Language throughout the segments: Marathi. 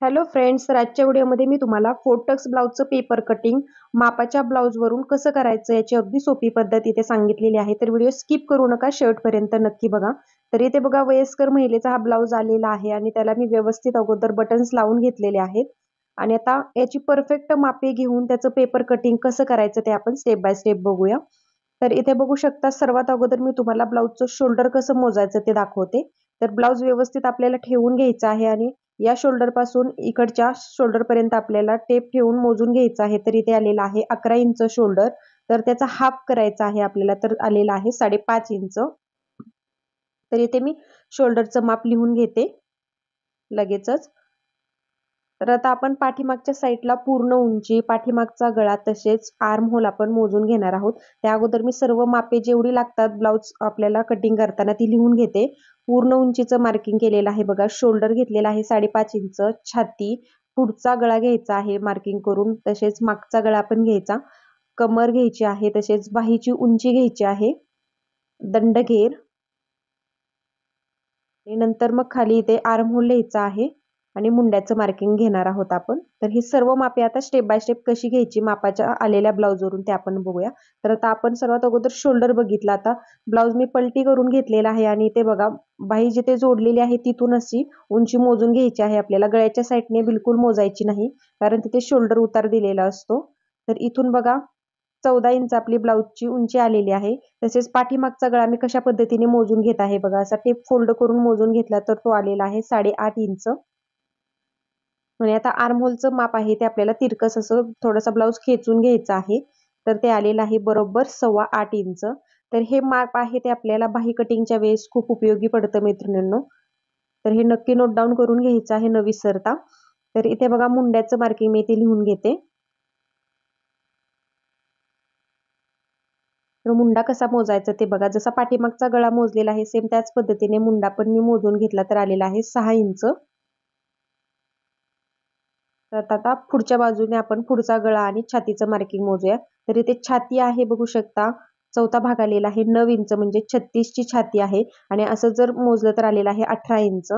हॅलो फ्रेंड्स, तर आजच्या व्हिडिओमध्ये मी तुम्हाला फोर्टक्स ब्लाउजचं पेपर कटिंग मापाच्या ब्लाउजवरून कसं करायचं याची अगदी सोपी पद्धत इथे सांगितलेली आहे. तर व्हिडिओ स्किप करू नका, शेवटपर्यंत नक्की बघा. तर इथे बघा, वयस्कर महिलेचा हा ब्लाउज आलेला आहे आणि त्याला मी व्यवस्थित अगोदर बटन्स लावून घेतलेले आहेत. आणि आता याची परफेक्ट मापे घेऊन त्याचं पेपर कटिंग कसं करायचं ते आपण स्टेप बाय स्टेप बघूया. तर इथे बघू शकता, सर्वात अगोदर मी तुम्हाला ब्लाउजचं शोल्डर कसं मोजायचं ते दाखवते. तर ब्लाउज व्यवस्थित आपल्याला ठेवून घ्यायचा आहे आणि या शोल्डर पासून इकडच्या शोल्डर पर्यंत आपल्याला टेप ठेवून मोजून घ्यायचं आहे. तर इथे आलेला आहे 11 इंच शोल्डर. तर त्याचा हाफ करायचा आहे आपल्याला, तर आलेला आहे 5.5 इंच. तर इथे मी शोल्डरचं माप लिहून घेते लगेचच. तर आता आपण पाठीमागच्या साईडला पूर्ण उंची, पाठीमागचा गळा तसेच आर्म होल आपण मोजून घेणार आहोत. त्या अगोदर मी सर्व मापे जेवढी लागतात ब्लाउज आपल्याला कटिंग करताना ती लिहून घेते. पूर्ण उंचीचं मार्किंग केलेलं आहे बघा. शोल्डर घेतलेला आहे 5.5 इंच, छाती, पुढचा गळा घ्यायचा आहे मार्किंग करून, तसेच मागचा गळा पण घ्यायचा, कमर घ्यायची आहे, तसेच बाहीची उंची घ्यायची आहे, दंडघेर आणि नंतर मग खाली इथे आर्म होल लिहायचा आहे आणि मुंड्याचं मार्किंग घेणार आहोत आपण. तर ही सर्व मापे आता स्टेप बाय स्टेप कशी घ्यायची मापाच्या आलेल्या ब्लाउजवरून ते आपण बघूया. तर आता आपण सर्वात अगोदर शोल्डर बघितला. आता ब्लाउज मी पलटी करून घेतलेला आहे आणि इथे बघा, बाही जिथे जोडलेली आहे तिथून अशी उंची मोजून घ्यायची आहे आपल्याला. गळ्याच्या साईडने बिलकुल मोजायची नाही, कारण तिथे शोल्डर उतार दिलेला असतो. तर इथून बघा, 14 इंच आपली ब्लाउजची उंची आलेली आहे. तसेच पाठीमागचा गळा मी कशा पद्धतीने मोजून घेत आहे बघा. असा टेप फोल्ड करून मोजून घेतला तर तो आलेला आहे 8.5 इंच. आणि आता आर्महोलचं माप आहे ते आपल्याला तिरकस असं थोडासा ब्लाउज खेचून घ्यायचा आहे. तर ते आलेलं आहे बरोबर 8.25 इंच. तर हे माप आहे ते आपल्याला बाही कटिंगच्या वेळेस खूप उपयोगी पडतं मैत्रिणींनो. तर हे नक्की नोट डाऊन करून घ्यायचं आहे न विसरता. तर इथे बघा, मुंड्याचं मार्किंग मी इथे लिहून घेते. तर मुंडा कसा मोजायचा ते बघा. जसा पाठीमागचा गळा मोजलेला आहे सेम त्याच पद्धतीने मुंडा पण मी मोजून घेतला, तर आलेला आहे 6 इंच. तर आता पुढच्या बाजूने आपण पुढचा गळा आणि छातीचं मार्किंग मोजूया. तर इथे छाती आहे बघू शकता, चौथा भाग आलेला आहे 9 इंच, म्हणजे 36 ची छाती आहे. आणि असं जर मोजलं तर आलेला आहे 18 इंच.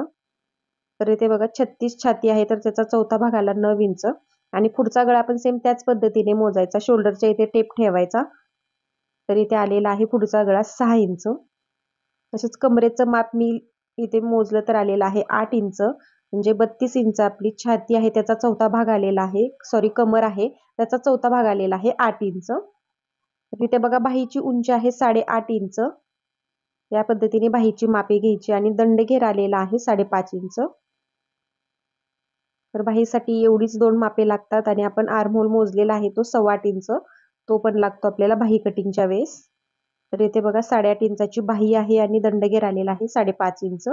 तर इथे बघा 36 छाती आहे, तर त्याचा चौथा भाग आला 9 इंच. आणि पुढचा गळा पण सेम त्याच पद्धतीने मोजायचा, शोल्डरच्या इथे टेप ठेवायचा. तर इथे आलेला आहे पुढचा गळा 6 इंच. तसेच कमरेचं माप मी इथे मोजलं तर आलेलं आहे 8 इंच, म्हणजे 32 इंच आपली छाती आहे त्याचा चौथा भाग आलेला आहे, सॉरी कमर आहे त्याचा चौथा भाग आलेला आहे 8 इंच. तर इथे बघा, बाहीची उंची आहे 8.5 इंच. या पद्धतीने बाहीची मापे घ्यायची आणि दंडघेर आलेला आहे 5.5 इंच. तर बाहीसाठी एवढीच 2 मापे लागतात आणि आपण आर्महोल मोजलेला आहे तो 8.25 इंच, तो पण लागतो आपल्याला बाही कटिंगच्या वेळेस. तर इथे बघा 8.5 इंचाची बाही आहे आणि दंडघेर आलेला आहे 5.5 इंच.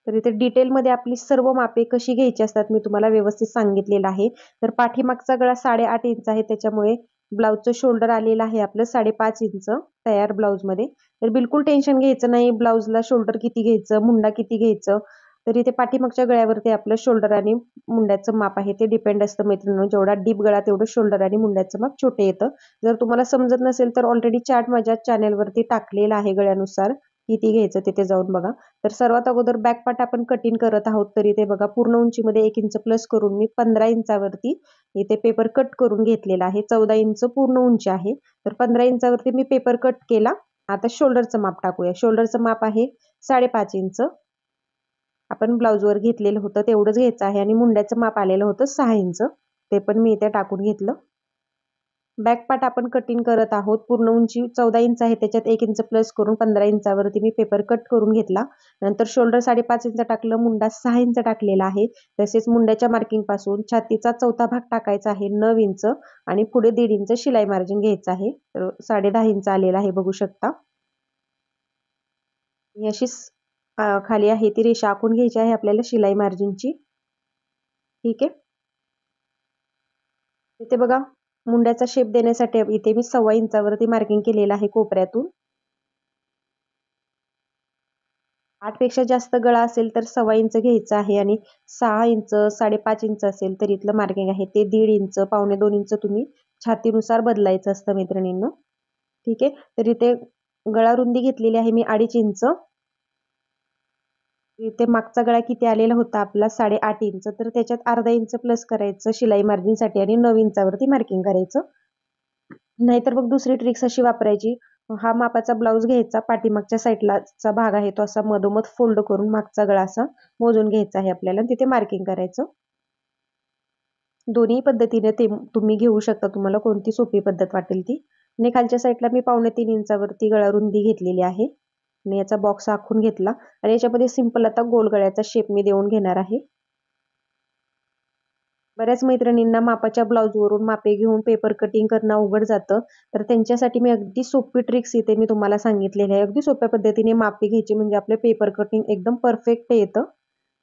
तर इथे डिटेलमध्ये आपली सर्व मापे कशी घ्यायची असतात मी तुम्हाला व्यवस्थित सांगितलेलं आहे. तर पाठीमागचा गळा 8.5 इंच आहे, त्याच्यामुळे ब्लाउजचं शोल्डर आलेलं आहे आपलं 5.5 इंच तयार ब्लाउजमध्ये. तर बिलकुल टेन्शन घ्यायचं नाही ब्लाउजला शोल्डर किती घ्यायचं, मुंडा किती घ्यायचं. तर इथे पाठीमागच्या गळ्यावरती आपलं शोल्डर आणि मुंड्याचं माप आहे ते डिपेंड असतं मैत्रिणींनो. जेवढा डीप गळा तेवढं शोल्डर आणि मुंड्याचं माप छोटे येतं. जर तुम्हाला समजत नसेल तर ऑलरेडी चार्ट माझ्या चॅनेलवरती टाकलेला आहे गळ्यानुसार, किती घ्यायचं तिथे जाऊन बघा. तर सर्वात अगोदर बॅक पार्ट आपण कटिंग करत आहोत. तर इथे बघा, पूर्ण उंचीमध्ये 1 इंच प्लस करून मी 15 इंचावरती इथे पेपर कट करून घेतलेला आहे. 14 इंच पूर्ण उंची आहे, तर 15 इंचावरती मी पेपर कट केला. आता शोल्डरचं माप टाकूया. शोल्डरचं माप आहे 5.5 इंच. आपण ब्लाउजवर घेतलेलं होतं तेवढंच घ्यायचं आहे आणि मुंड्याचं माप आलेलं होतं 6 इंच, ते पण मी इथे टाकून घेतलं. बॅक पार्ट आपण कटिंग करत आहोत. पूर्ण उंची 14 इंच आहे, त्याच्यात 1 इंच प्लस करून 15 इंचावरती मी पेपर कट करून घेतला. नंतर शोल्डर 5.5 इंच टाकलं, मुंडा 6 इंच टाकलेला आहे. तसेच मुंड्याच्या मार्किंग पासून छातीचा चौथा भाग टाकायचा आहे 9 इंच आणि पुढे 1.5 इंच शिलाई मार्जिन घ्यायचं आहे. तर 10.5 इंच आलेला आहे बघू शकता. अशी खाली आहे ती रेषा आखून घ्यायची आहे आपल्याला शिलाई मार्जिनची. ठीक आहे. इथे बघा, मुंड्याचा शेप देण्यासाठी इथे मी 1.25 इंचावरती मार्किंग केलेलं आहे कोपऱ्यातून. 8 पेक्षा जास्त गळा असेल तर 1.25 इंच घ्यायचा आहे आणि 6 इंच 5.5 इंच असेल तर इथलं मार्किंग आहे ते 1.5 इंच, 1.25 इंच तुम्ही छातीनुसार बदलायचं असतं मैत्रिणींनो. ठीक आहे. तर इथे गळा रुंदी घेतलेली आहे मी 2.5 इंच. इथे मागचा गळा किती आलेला होता आपला 8.5 इंच, तर त्याच्यात अर्धा इंच प्लस करायचं शिलाई मार्जिनसाठी आणि 9 इंचावरती मार्किंग करायचं. नाहीतर मग दुसरी ट्रिक्स अशी वापरायची, हा मापाचा ब्लाऊज घ्यायचा, पाठीमागच्या साईडलाचा भाग आहे तो असा मधोमध फोल्ड करून मागचा गळा असा मोजून घ्यायचा आहे आपल्याला, तिथे मार्किंग करायचं. दोन्ही पद्धतीने ते तुम्ही घेऊ शकता, तुम्हाला कोणती सोपी पद्धत वाटेल ती. आणि खालच्या साईडला मी 2.25 इंचावरती गळा रुंदी घेतलेली आहे आणि याचा बॉक्स आखून घेतला आणि याच्यामध्ये सिंपल आता गोल गळ्याचा शेप मी देऊन घेणार आहे. बऱ्याच मैत्रिणींना मापाच्या ब्लाऊजवरून मापे घेऊन पेपर कटिंग करणं अवघड जातं, तर त्यांच्यासाठी मी अगदी सोपी ट्रिक्स इथे मी तुम्हाला सांगितलेली आहे. अगदी सोप्या पद्धतीने मापे घ्यायची म्हणजे आपले पेपर कटिंग एकदम परफेक्ट येतं.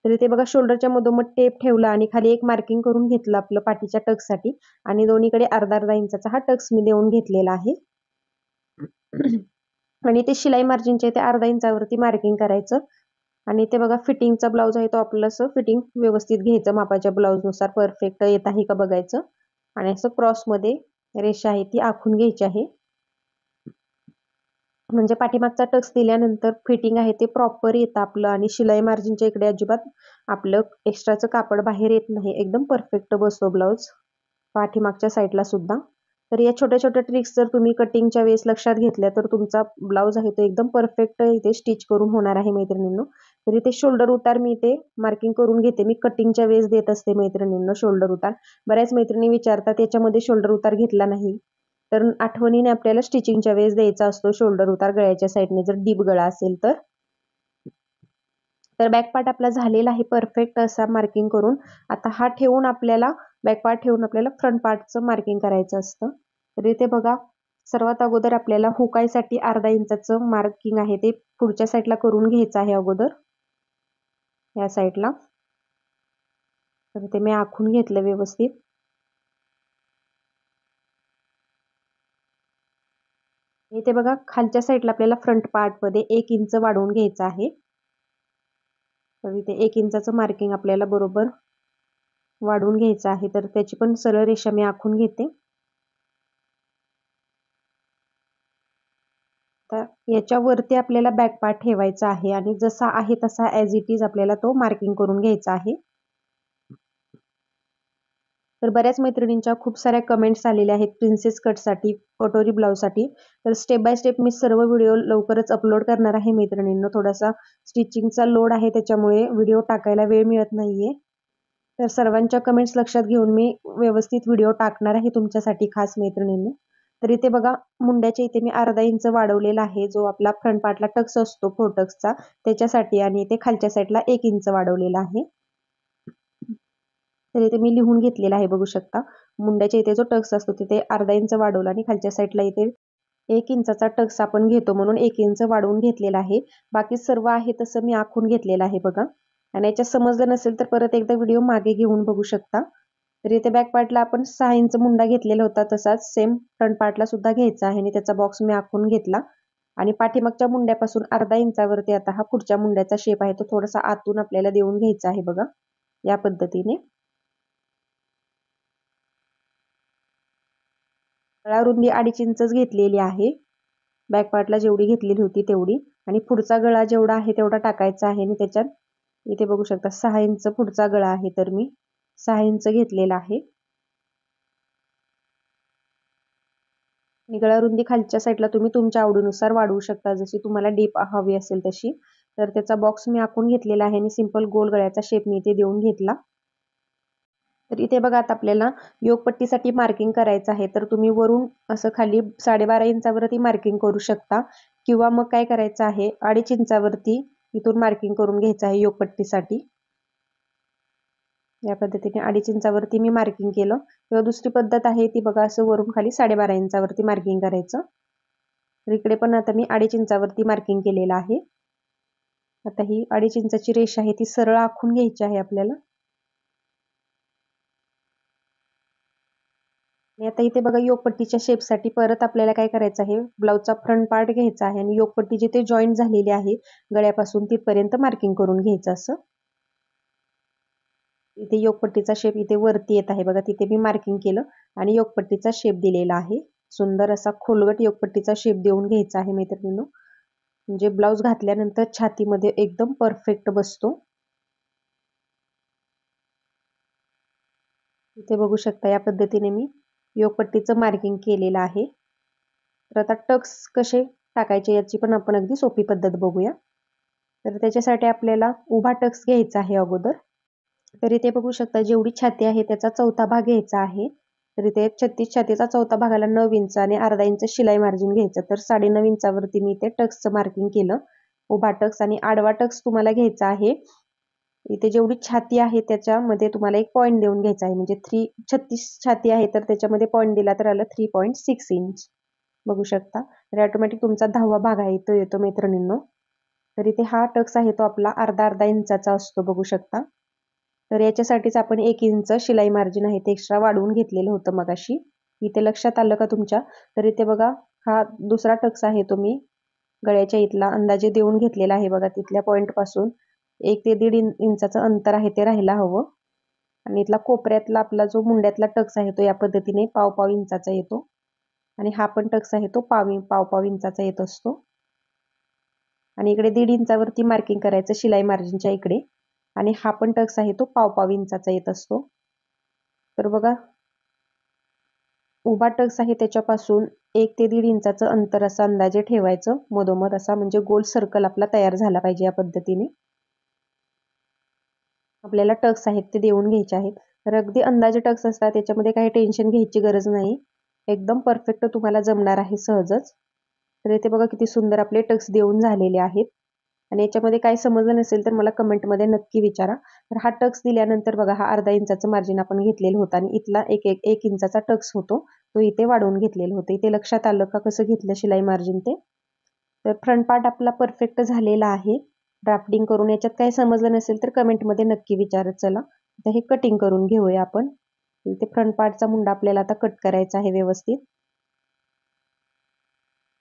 तर इथे बघा शोल्डरच्या मधोमध टेप ठेवला आणि खाली एक मार्किंग करून घेतलं आपलं पाठीच्या टक्ससाठी आणि दोन्हीकडे अर्धा इंचाचा हा टक्स मी देऊन घेतलेला आहे. आणि ते शिलाई मार्जिनच्या इथे अर्धा इंचावरती मार्किंग करायचं आणि ते बघा फिटिंगचा ब्लाऊज आहे तो आपलं असं फिटिंग व्यवस्थित घ्यायचं मापाच्या ब्लाऊजनुसार परफेक्ट येत आहे का बघायचं आणि असं क्रॉसमध्ये रेषा आहे ती आखून घ्यायची आहे. म्हणजे पाठीमागचा टक्स दिल्यानंतर फिटिंग आहे ते प्रॉपर येतं आपलं आणि शिलाई मार्जिनच्या इकडे अजिबात आपलं एक्स्ट्राचं कापड बाहेर येत नाही, एकदम परफेक्ट बसतो ब्लाऊज पाठीमागच्या साईडला सुद्धा. तर या छोट्या छोट्या ट्रिक्स जर तुम्ही कटिंगच्या वेळेस लक्षात घेतल्या तर तुमचा ब्लाऊज आहे तो एकदम परफेक्ट इथे स्टिच करून होणार आहे मैत्रिणींनो. तर इथे शोल्डर उतार मी इथे मार्किंग करून घेते, मी कटिंगच्या वेळेस देत असते मैत्रिणींनो शोल्डर उतार. बऱ्याच मैत्रिणी विचारतात याच्यामध्ये शोल्डर उतार घेतला नाही, तर आठवणीने आपल्याला स्टिचिंगच्या वेळेस द्यायचा असतो शोल्डर उतार गळ्याच्या साईडने जर डीप गळा असेल तर. तर बॅक पार्ट आपला झालेला आहे परफेक्ट असा मार्किंग करून. आता हा ठेवून आपल्याला बॅक पार्ट ठेवून आपल्याला फ्रंट पार्टचं मार्किंग करायचं असतं. तर इथे बघा सर्वात अगोदर आपल्याला हुकायसाठी अर्धा इंचाचं मार्किंग आहे ते पुढच्या साईडला करून घ्यायचं आहे अगोदर या साईडला. तर ते मी आखून घेतलं व्यवस्थित. इथे बघा खालच्या साईडला आपल्याला फ्रंट पार्टमध्ये 1 इंच वाढवून घ्यायचं आहे. तर इथे 1 इंचाचं मार्किंग आपल्याला बरोबर वाढवून घ्यायचं आहे, तर त्याची पण सरळ रेषा मी आखून घेते. तर याच्यावरती आपल्याला बॅक पार्ट ठेवायचा आहे आणि जसा आहे तसा ॲज इट इज आपल्याला तो मार्किंग करून घ्यायचा आहे. तर बऱ्याच मैत्रिणींच्या खूप साऱ्या कमेंट्स आलेल्या आहेत प्रिन्सेस कटसाठी, कटोरी ब्लाऊजसाठी. तर स्टेप बाय स्टेप मी सर्व व्हिडिओ लवकरच अपलोड करणार आहे मैत्रिणींनो. थोडासा स्टिचिंगचा लोड आहे त्याच्यामुळे व्हिडिओ टाकायला वेळ मिळत नाहीये. तर सर्वांच्या कमेंट्स लक्षात घेऊन मी व्यवस्थित व्हिडिओ टाकणार आहे तुमच्यासाठी खास मैत्रिणींनो. तर इथे बघा मुंड्याच्या इथे मी अर्धा इंच वाढवलेला आहे, जो आपला फ्रंट पार्टला टक्स असतो फोर त्याच्यासाठी आणि इथे खालच्या साईडला 1 इंच वाढवलेला आहे. तर इथे मी लिहून घेतलेला आहे बघू शकता. मुंड्याच्या इथे जो टक्स असतो तिथे अर्धा इंच वाढवला आणि खालच्या साईडला इथे 1 इंचाचा टक्स आपण घेतो म्हणून 1 इंच वाढवून घेतलेला आहे. बाकी सर्व आहे तसं मी आखून घेतलेलं आहे बघा. आणि याच्यात समजलं नसेल तर परत एकदा व्हिडिओ मागे घेऊन बघू शकता. तर इथे बॅक पार्टला आपण 6 इंच मुंडा घेतलेला होता, तसाच सेम फ्रंट पार्टला सुद्धा घ्यायचा आहे आणि त्याचा बॉक्स मी आखून घेतला. आणि पाठीमागच्या मुंड्यापासून अर्धा इंचावरती आता हा पुढच्या मुंड्याचा शेप आहे तो थोडासा आतून आपल्याला देऊन घ्यायचा आहे बघा या पद्धतीने. गळा रुंदी 2.5 इंचच घेतलेली आहे, बॅक पार्टला जेवढी घेतलेली होती तेवढी. आणि पुढचा गळा जेवढा आहे तेवढा टाकायचा आहे आणि त्याच्यात इथे बघू शकता 6 इंच पुढचा गळा आहे, तर मी 6 इंच घेतलेला आहे. आणि गळा रुंदी खालच्या साईडला तुम्ही तुमच्या आवडीनुसार वाढवू शकता, जशी तुम्हाला डीप हवी असेल तशी. तर त्याचा बॉक्स मी आखून घेतलेला आहे आणि सिंपल गोल गळ्याचा शेप मी इथे देऊन घेतला. तर इथे बघा आता आपल्याला योगपट्टीसाठी मार्किंग करायचं आहे, तर तुम्ही वरून असं खाली 12.5 इंचावरती मार्किंग करू शकता किंवा मग काय करायचं आहे 2.5 इंचावरती इथून मार्किंग करून घ्यायचं आहे योगपट्टीसाठी. या पद्धतीने 2.5 इंचावरती मी मार्किंग केलं. किंवा दुसरी पद्धत आहे ती बघा असं वरून खाली 12.5 इंचावरती मार्किंग करायचं. तर इकडे पण आता मी 2.5 इंचावरती मार्किंग केलेलं आहे. आता ही 2.5 इंचाची रेषा आहे ती सरळ आखून घ्यायची आहे आपल्याला. आणि आता इथे बघा योगपट्टीच्या शेपसाठी परत आपल्याला काय करायचं आहे, ब्लाऊजचा फ्रंट पार्ट घ्यायचा आहे आणि योगपट्टी जिथे जॉईंट झालेली आहे गळ्यापासून तिथपर्यंत मार्किंग करून घ्यायचं असं. इथे योगपट्टीचा शेप इथे वरती येत आहे बघा, तिथे मी मार्किंग केलं आणि योगपट्टीचा शेप दिलेला आहे. सुंदर असा खोलगट योगपट्टीचा शेप देऊन घ्यायचा आहे मैत्रिणींनो. म्हणजे ब्लाऊज घातल्यानंतर छातीमध्ये एकदम परफेक्ट बसतो. इथे बघू शकता या पद्धतीने मी योगपट्टीचं मार्किंग केलेलं आहे. तर आता टक्स कसे टाकायचे याची पण आपण अगदी सोपी पद्धत बघूया. तर त्याच्यासाठी आपल्याला उभा टक्स घ्यायचा आहे अगोदर. तर इथे बघू शकता जेवढी छाती आहे त्याचा चौथा भाग घ्यायचा आहे. तर इथे 36 छातीचा चौथा भागाला 9 इंच आणि अर्धा इंच शिलाई मार्जिन घ्यायचं. तर 9.5 इंचावरती मी इथे टक्सचं मार्किंग केलं. उभा टक्स आणि आडवा टक्स तुम्हाला घ्यायचा आहे. इथे जेवढी छाती आहे त्याच्यामध्ये तुम्हाला एक पॉईंट देऊन घ्यायचा आहे. म्हणजे 36 छाती आहे तर त्याच्यामध्ये पॉईंट दिला तर आलं 3.6 इंच. बघू शकता. तर ऑटोमॅटिक तुमचा 10वा भाग आहे तो येतो मैत्रिणींनो. तर इथे हा टक्स आहे तो आपला अर्धा इंचाचा असतो बघू शकता. तर याच्यासाठीच आपण 1 इंच शिलाई मार्जिन आहे ते एक्स्ट्रा वाढवून घेतलेलं होतं मगाशी. इथे लक्षात आलं का तुमच्या? तर इथे बघा हा दुसरा टक्स आहे तो मी गळ्याच्या इथला अंदाजे देऊन घेतलेला आहे बघा. तिथल्या पॉईंट पासून 1 ते 1.5 इंचाचं अंतर आहे ते राहायला हवं. आणि इथला कोपऱ्यातला आपला जो मुंड्यातला टक्स आहे तो या पद्धतीने पाव इंचाचा येतो. आणि हा पण टक्स आहे तो पाव इंचाचा येत असतो. आणि इकडे 1.5 इंचावरती मार्किंग करायचं शिलाई मार्जिनच्या इकडे. आणि हा पण टक्स आहे तो पाव इंचाचा येत असतो. तर बघा उभा टक्स आहे त्याच्यापासून 1 ते 1.5 इंचाचं अंतर असं अंदाजे ठेवायचं मधोमध असा, म्हणजे गोल सर्कल आपला तयार झाला पाहिजे या पद्धतीने. आपल्याला टक्स आहेत ते देऊन घ्यायचे आहेत. तर अगदी अंदाजे टक्स असतात त्याच्यामध्ये काही टेन्शन घ्यायची गरज नाही. एकदम परफेक्ट तुम्हाला जमणार आहे सहजच. तर इथे बघा किती सुंदर आपले टक्स देऊन झालेले आहेत. आणि याच्यामध्ये काही समजलं नसेल तर मला कमेंटमध्ये नक्की विचारा. तर हा टक्स दिल्यानंतर बघा हा अर्धा इंचाचं मार्जिन आपण घेतलेलं होतं आणि इथला एक इंचाचा टक्स होतो तो इथे वाढवून घेतलेला होतं. इथे लक्षात आलं का कसं घेतलं शिलाई मार्जिन ते? तर फ्रंट पार्ट आपला परफेक्ट झालेला आहे ड्राफ्टिंग करून. याच्यात काही समजलं नसेल तर कमेंटमध्ये नक्की विचारत चला. आता हे कटिंग करून घेऊया आपण. इथे फ्रंट पार्टचा मुंडा आपल्याला आता कट करायचा आहे व्यवस्थित.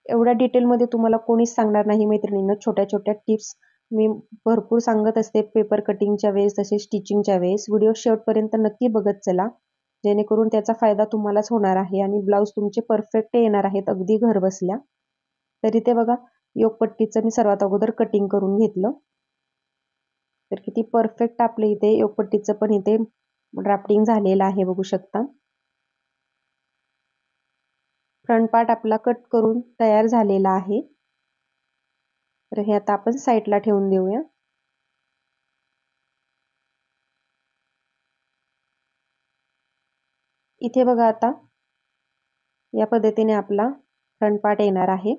एवढ्या डिटेलमध्ये तुम्हाला कोणीच सांगणार नाही मैत्रिणींनो. छोट्या छोट्या टिप्स मी भरपूर सांगत असते पेपर कटिंगच्या वेळेस तसेच स्टिचिंगच्या वेळेस. व्हिडिओ शेवटपर्यंत नक्की बघत चला, जेणेकरून त्याचा फायदा तुम्हालाच होणार आहे आणि ब्लाऊज तुमचे परफेक्ट येणार आहेत अगदी घर बसल्या. तर इथे बघा योगपट्टीचं मी सर्वात अगोदर कटिंग करून घेतलं. तर किती परफेक्ट आपले इथे योगपट्टीचं पण इथे ड्राफ्टिंग झालेलं आहे बघू शकता. फ्रंट पार्ट आपला कट करून तयार झालेला आहे. तर हे आता आपण साईडला ठेवून देऊया. इथे बघा आता या पद्धतीने आपला फ्रंट पार्ट येणार आहे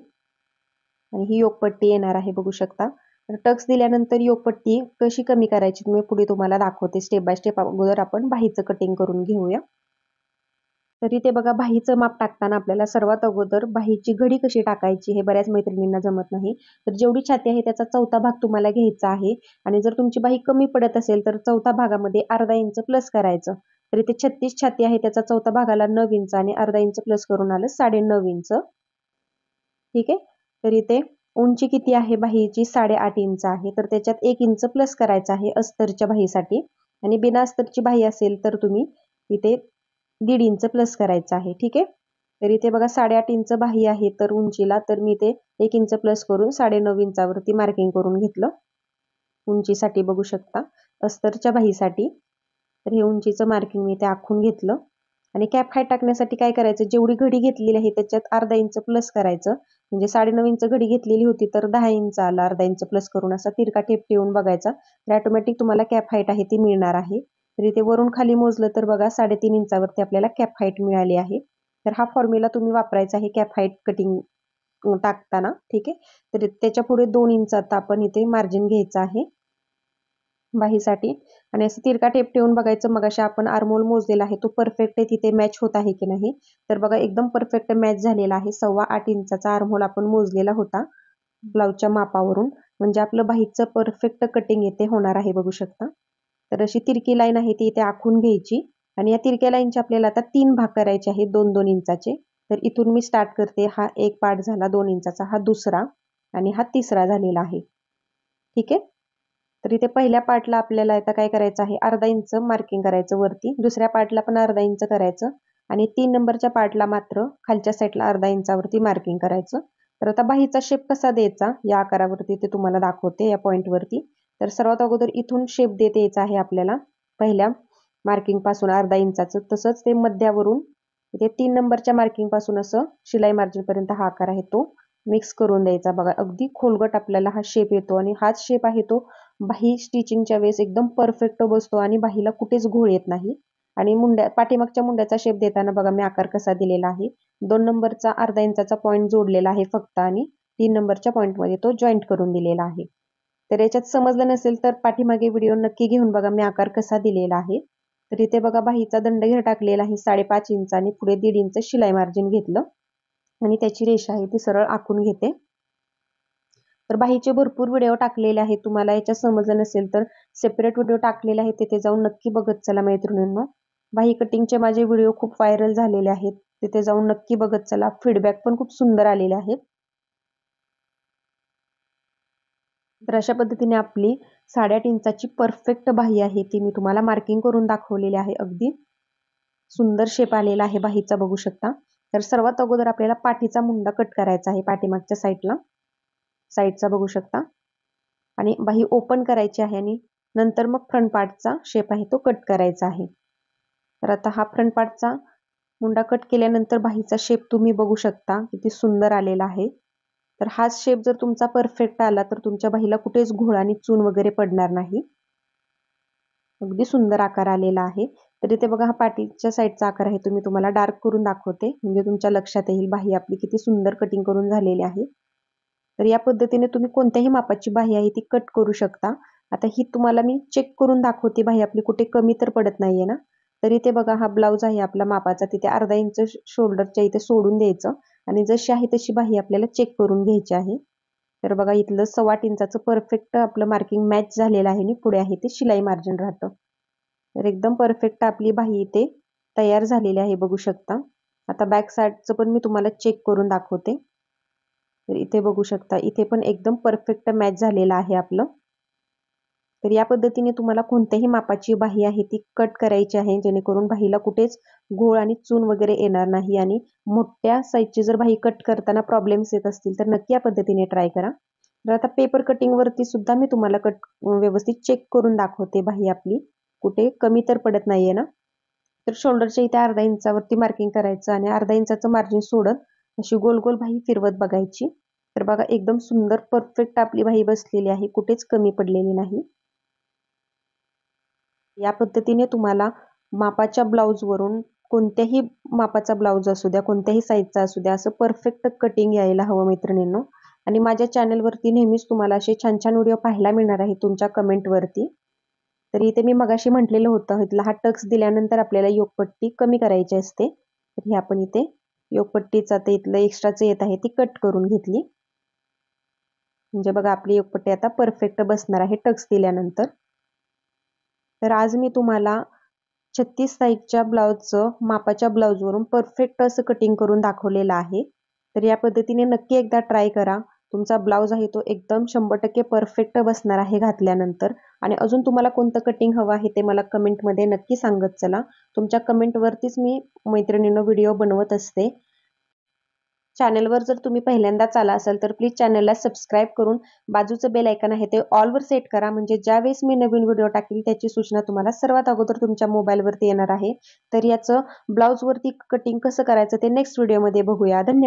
आणि ही योगपट्टी येणार आहे बघू शकता. तर टक्स दिल्यानंतर योगपट्टी कशी कमी करायची मी पुढे तुम्हाला दाखवते स्टेप बाय स्टेप. अगोदर आपण बाहीचं कटिंग करून घेऊया. तर इथे बघा बाहीचं माप टाकताना आपल्याला सर्वात अगोदर बाहीची घडी कशी टाकायची हे बऱ्याच मैत्रिणींना जमत नाही. तर जेवढी छाती आहे त्याचा चौथा भाग तुम्हाला घ्यायचा आहे आणि जर तुमची बाही कमी पडत असेल तर चौथा भागामध्ये अर्धा इंच प्लस करायचं. तर इथे 36 छाती आहे त्याचा चौथा भागाला 9 इंच आणि अर्धा इंच प्लस करून आलं 9.5 इंच. ठीक आहे. तर इथे उंची किती आहे बाहीची 8.5 इंच आहे. तर त्याच्यात 1 इंच प्लस करायचं आहे अस्तरच्या बाहीसाठी. आणि बिना अस्तरची बाही असेल तर तुम्ही इथे 1.5 इंच प्लस करायचं आहे. ठीक आहे. तर इथे बघा 8.5 इंच बाही आहे तर उंचीला, तर मी इथे 1 इंच प्लस करून 9.5 इंचावरती मार्किंग करून घेतलं उंचीसाठी बघू शकता अस्तरच्या बाहीसाठी. तर हे उंचीचं मार्किंग मी इथे आखून घेतलं. आणि कॅप हाईट टाकण्यासाठी काय करायचं, जेवढी घडी घेतलेली आहे त्याच्यात अर्धा इंच प्लस करायचं. म्हणजे 9.5 इंच घडी घेतलेली होती तर 10 इंच आला अर्धा इंच प्लस करून असा तिरका टेप ठेवून बघायचा. तर ऑटोमॅटिक तुम्हाला कॅप हाईट आहे ती मिळणार आहे. तर इथे वरून खाली मोजलं तर बघा 3.5 इंचावरती आपल्याला कॅप हाईट मिळाली आहे. तर हा फॉर्म्युला तुम्ही वापरायचा आहे कॅप हाईट कटिंग टाकताना. ठीक आहे. तर त्याच्या पुढे 2 इंच आता आपण इथे मार्जिन घ्यायचं आहे बाहीसाठी. आणि असं तिरका टेप ठेवून बघायचं मगाशी आपण आर्महोल मोजलेला आहे तो परफेक्ट आहे तिथे मॅच होत आहे की नाही. तर बघा एकदम परफेक्ट मॅच झालेला आहे. 8.25 इंचाचा आर्महोल आपण मोजलेला होता ब्लाऊजच्या मापावरून. म्हणजे आपलं बाहीचं परफेक्ट कटिंग इथे होणार आहे बघू शकता. तर अशी तिरकी लाईन आहे ती इथे आखून घ्यायची. आणि या तिरक्या लाईनचे आपल्याला आता 3 भाग करायचे आहेत 2-2 इंचाचे. तर इथून मी स्टार्ट करते. हा एक पार्ट झाला 2 इंचाचा, हा दुसरा आणि हा तिसरा झालेला आहे. ठीक आहे. तर इथे पहिल्या पार्टला आपल्याला आता काय करायचं आहे, अर्धा इंच मार्किंग करायचं वरती. दुसऱ्या पार्टला पण अर्धा इंच करायचं आणि 3 नंबरच्या पार्टला मात्र खालच्या साईडला अर्धा इंचावरती मार्किंग करायचं. तर आता बाहीचा शेप कसा द्यायचा या आकारावरती ते तुम्हाला दाखवते या पॉइंटवरती. तर सर्वात अगोदर इथून शेप देता यायचा आहे आपल्याला पहिल्या मार्किंग पासून अर्धा इंचाचं. तसंच ते मध्यावरून इथे 3 नंबरच्या मार्किंग पासून असं शिलाई मार्जिन पर्यंत हा आकार आहे तो मिक्स करून द्यायचा. बघा अगदी खोलगट आपल्याला हा शेप येतो आणि हाच शेप आहे तो बाही स्टिचिंगच्या वेळेस एकदम परफेक्ट बसतो आणि बाहीला कुठेच घोळ येत नाही. आणि पाठीमागच्या मुंड्याचा शेप देताना बघा मी आकार कसा दिलेला आहे. 2 नंबरचा अर्धा इंचाचा पॉईंट जोडलेला आहे फक्त आणि 3 नंबरच्या पॉईंटमध्ये तो जॉईंट करून दिलेला आहे. तर याच्यात समजलं नसेल तर पाठीमागे व्हिडिओ नक्की घेऊन बघा मी आकार कसा दिलेला आहे. तर इथे बघा बाहीचा दंडघेर टाकलेला आहे 5.5 इंच आणि पुढे 1.5 इंच शिलाई मार्जिन घेतलं आणि त्याची रेषा आहे ती सरळ आखून घेते. तर बाहीचे भरपूर व्हिडिओ टाकलेले आहेत. तुम्हाला याच्या समजलं नसेल तर सेपरेट व्हिडिओ टाकलेले आहेत, तिथे जाऊन नक्की बघत चला मैत्रिणींनो. बाही कटिंगचे माझे व्हिडिओ खूप व्हायरल झालेले आहेत, तिथे जाऊन नक्की बघत चला. फीडबॅक पण खूप सुंदर आलेले आहेत. तर अशा पद्धतीने आपली 8.5 इंचाची परफेक्ट बाही आहे ती मी तुम्हाला मार्किंग करून दाखवलेली आहे. अगदी सुंदर शेप आलेला आहे बाहीचा बघू शकता. तर सर्वात अगोदर आपल्याला पाठीचा मुंडा कट करायचा आहे पाठीमागच्या साईडचा बघू शकता आणि बाही ओपन करायची आहे आणि नंतर मग फ्रंट पार्टचा शेप आहे तो कट करायचा आहे. तर आता हा फ्रंट पार्टचा मुंडा कट केल्यानंतर बाहीचा शेप तुम्ही बघू शकता किती सुंदर आलेला आहे. तर हाच शेप जर तुमचा परफेक्ट आला तर तुमच्या बाहीला कुठेच घोळ आणि चून वगैरे पडणार नाही. अगदी सुंदर आकार आलेला आहे. तर इथे बघा हा पाठीच्या साईडचा आकार आहे तो मी तुम्हाला डार्क करून दाखवते म्हणजे तुमच्या लक्षात येईल बाही आपली किती सुंदर कटिंग करून झालेली आहे. तर या पद्धतीने तुम्ही कोणत्याही मापाची बाही आहे ती कट करू शकता. आता ही तुम्हाला मी चेक करून दाखवते बाही आपली कुठे कमी तर पडत नाहीये ना. तर इथे बघा हा ब्लाउज आहे आपला मापाचा, तिथे अर्धा इंच शोल्डरच्या इथे सोडून द्यायचं आणि जशी आहे तशी बाही आपल्याला चेक करून घ्यायची आहे. तर बघा इथलं 8.25 इंचाचं परफेक्ट आपलं मार्किंग मॅच झालेलं आहे आणि पुढे आहे ते शिलाई मार्जिन राहतं. तर एकदम परफेक्ट आपली बाही इथे तयार झालेली आहे बघू शकता. आता बॅक साईडचं पण मी तुम्हाला चेक करून दाखवते. तर इथे बघू शकता इथे पण एकदम परफेक्ट मॅच झालेलं आहे आपलं. तर या पद्धतीने तुम्हाला कोणत्याही मापाची बाही आहे ती कट करायची आहे जेणेकरून बाहीला कुठेच घोळ आणि चून वगैरे येणार नाही. आणि मोठ्या साईजची जर बाही कट करताना प्रॉब्लेम्स येत असतील तर नक्की या पद्धतीने ट्राय करा. तर आता पेपर कटिंग वरती सुद्धा मी तुम्हाला व्यवस्थित चेक करून दाखवते बाही आपली कुठे कमी तर पडत नाहीये ना. तर शोल्डरच्या इथे अर्धा इंचावरती मार्किंग करायचं आणि अर्धा इंचाचं मार्जिन सोडत अशी गोल गोल बाही फिरवत बघायची. तर बघा एकदम सुंदर परफेक्ट आपली बाही बसलेली आहे, कुठेच कमी पडलेली नाही. या पद्धतीने तुम्हाला मापाच्या ब्लाउजवरून कोणत्याही मापाचा ब्लाउज असू द्या, कोणत्याही साईजचा असू द्या, असं परफेक्ट कटिंग यायला हवं मैत्रिणींनो. आणि माझ्या चॅनलवरती नेहमीच तुम्हाला असे छान छान व्हिडिओ पाहायला मिळणार आहे तुमच्या कमेंटवरती. तर इथे मी मगाशी म्हटलेलं होतं इथला हा टक्स दिल्यानंतर आपल्याला योगपट्टी कमी करायची असते. तर हे आपण इथे योगपट्टीचा ते इथलं एक्स्ट्राचं येत आहे ती कट करून घेतली. म्हणजे बघा आपली योगपट्टी आता परफेक्ट बसणार आहे टक्स दिल्यानंतर. तर आज मी तुम्हाला 36 साईजच्या ब्लाउजचं मापाच्या ब्लाउजवरून परफेक्ट असं कटिंग करून दाखवलेलं आहे. तर या पद्धतीने नक्की एकदा ट्राय करा. तुमचा ब्लाउज आहे तो एकदम 100% परफेक्ट बसणार आहे घातल्यानंतर. आणि अजून तुम्हाला कोणतं कटिंग हवं आहे ते मला कमेंटमध्ये नक्की सांगत चला. तुमच्या कमेंटवरतीच मी मैत्रिणींनो व्हिडिओ बनवत असते. चॅनलवर जर तुम्ही पहिल्यांदाच आला असाल तर प्लीज चॅनलला सबस्क्राईब करून बाजूचं बेल आयकॉन आहे ते ऑलवर सेट करा, म्हणजे ज्यावेळेस मी नवीन व्हिडिओ टाकेल त्याची सूचना तुम्हाला सर्वात अगोदर तुमच्या मोबाईलवरती येणार आहे. तर याचं ब्लाउजवरती कटिंग कसं करायचं ते नेक्स्ट व्हिडिओमध्ये बघूया. धन्यवाद.